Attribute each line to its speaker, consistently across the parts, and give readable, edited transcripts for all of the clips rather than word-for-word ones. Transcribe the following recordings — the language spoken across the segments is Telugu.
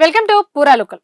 Speaker 1: వెల్కమ్ టు పూరాలుకల్.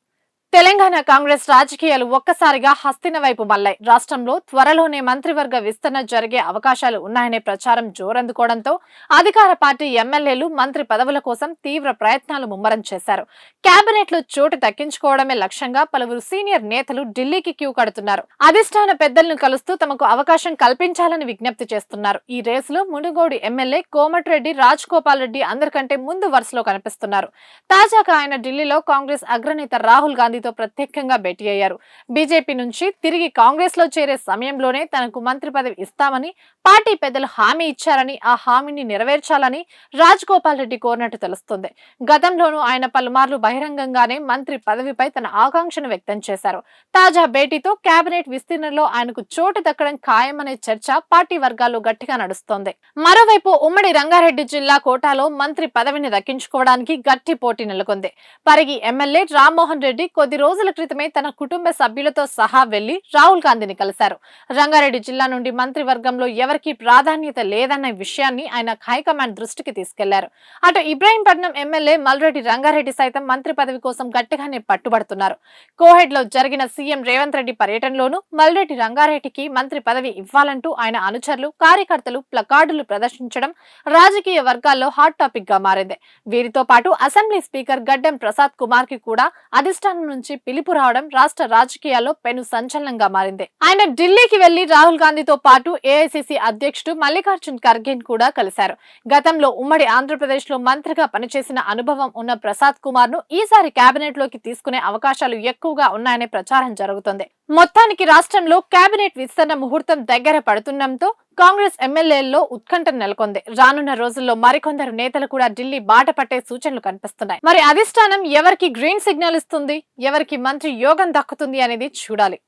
Speaker 1: తెలంగాణ కాంగ్రెస్ రాజకీయాలు ఒక్కసారిగా హస్తిన వైపు మళ్లాయి. రాష్ట్రంలో త్వరలోనే మంత్రివర్గ విస్తరణ జరిగే అవకాశాలు ఉన్నాయనే ప్రచారం జోరందుకోవడంతో అధికార పార్టీ ఎమ్మెల్యేలు మంత్రి పదవుల కోసం తీవ్ర ప్రయత్నాలు ముమ్మరం చేశారు. కేబినెట్ లో చోటు దక్కించుకోవడమే లక్ష్యంగా పలువురు సీనియర్ నేతలు ఢిల్లీకి క్యూ కడుతున్నారు. అధిష్టాన పెద్దలను కలుస్తూ తమకు అవకాశం కల్పించాలని విజ్ఞప్తి చేస్తున్నారు. ఈ రేసులో మునుగోడు ఎమ్మెల్యే కోమటిరెడ్డి రాజగోపాల్ రెడ్డి అందరికంటే ముందు వరుసలో కనిపిస్తున్నారు. తాజాగా ఆయన ఢిల్లీలో కాంగ్రెస్ అగ్రనేత రాహుల్ గాంధీ ప్రత్యేకంగా భేటీ అయ్యారు. బీజేపీ నుంచి తిరిగి కాంగ్రెస్ లో చేరే సమయంలోనే తనకు మంత్రి పదవి ఇస్తామని పార్టీ పెద్దలు హామీ ఇచ్చారని, ఆ హామీని నెరవేర్చాలని రాజగోపాల్ రెడ్డి కోరినట్టు తెలుస్తుంది. గతంలోనూ ఆయన పలుమార్లు బహిరంగంగానే మంత్రి పదవిపై తన ఆకాంక్షను వ్యక్తం చేశారు. తాజా భేటీతో కేబినెట్ విస్తీర్ణంలో ఆయనకు చోటు దక్కడం ఖాయమనే చర్చ పార్టీ వర్గాల్లో గట్టిగా నడుస్తోంది. మరోవైపు ఉమ్మడి రంగారెడ్డి జిల్లా కోటాలో మంత్రి పదవిని దక్కించుకోవడానికి గట్టి పోటీ నెలకొంది. పరిగి ఎమ్మెల్యే రామ్మోహన్ రెడ్డి కొద్ది రోజుల క్రితమే తన కుటుంబ సభ్యులతో సహా వెళ్లి రాహుల్ గాంధీని కలిశారు. రంగారెడ్డి జిల్లా నుండి మంత్రివర్గంలో ఎవరికీ ప్రాధాన్యత లేదన్న విషయాన్ని ఆయన హైకమాండ్ దృష్టికి తీసుకెళ్లారు. అటు ఇబ్రాహీంపట్నం ఎమ్మెల్యే మల్రెడ్డి రంగారెడ్డి సైతం మంత్రి పదవి కోసం గట్టిగానే పట్టుబడుతున్నారు. కోహెడ్ లో జరిగిన సీఎం రేవంత్ రెడ్డి పర్యటనలోనూ మల్రెడ్డి రంగారెడ్డికి మంత్రి పదవి ఇవ్వాలంటూ ఆయన అనుచరులు, కార్యకర్తలు ప్లకార్డులు ప్రదర్శించడం రాజకీయ వర్గాల్లో హాట్ టాపిక్ గా మారింది. వీరితో పాటు అసెంబ్లీ స్పీకర్ గడ్డం ప్రసాద్ కుమార్ కి కూడా అధిష్టానం నుంచి పిలుపు రావడం రాష్ట్ర రాజకీయాల్లో పెను సంచలనంగా మారింది. ఆయన ఢిల్లీకి వెళ్లి రాహుల్ గాంధీతో పాటు ఏఐసిసి అధ్యక్షుడు మల్లికార్జున్ ఖర్గే కూడా కలిశారు. గతంలో ఉమ్మడి ఆంధ్రప్రదేశ్ లో మంత్రిగా పనిచేసిన అనుభవం ఉన్న ప్రసాద్ కుమార్ ను ఈసారి కేబినెట్ లోకి తీసుకునే అవకాశాలు ఎక్కువగా ఉన్నాయనే ప్రచారం జరుగుతుంది. మొత్తానికి రాష్ట్రంలో కేబినెట్ విస్తరణ ముహూర్తం దగ్గర పడుతుండటంతో కాంగ్రెస్ ఎమ్మెల్యేల్లో ఉత్కంఠ నెలకొంది. రానున్న రోజుల్లో మరికొందరు నేతలు కూడా ఢిల్లీ బాట పట్టే సూచనలు కనిపిస్తున్నాయి. మరి అధిష్టానం ఎవరికి గ్రీన్ సిగ్నల్ ఇస్తుంది, ఎవరికి మంత్రి యోగం దక్కుతుంది అనేది చూడాలి.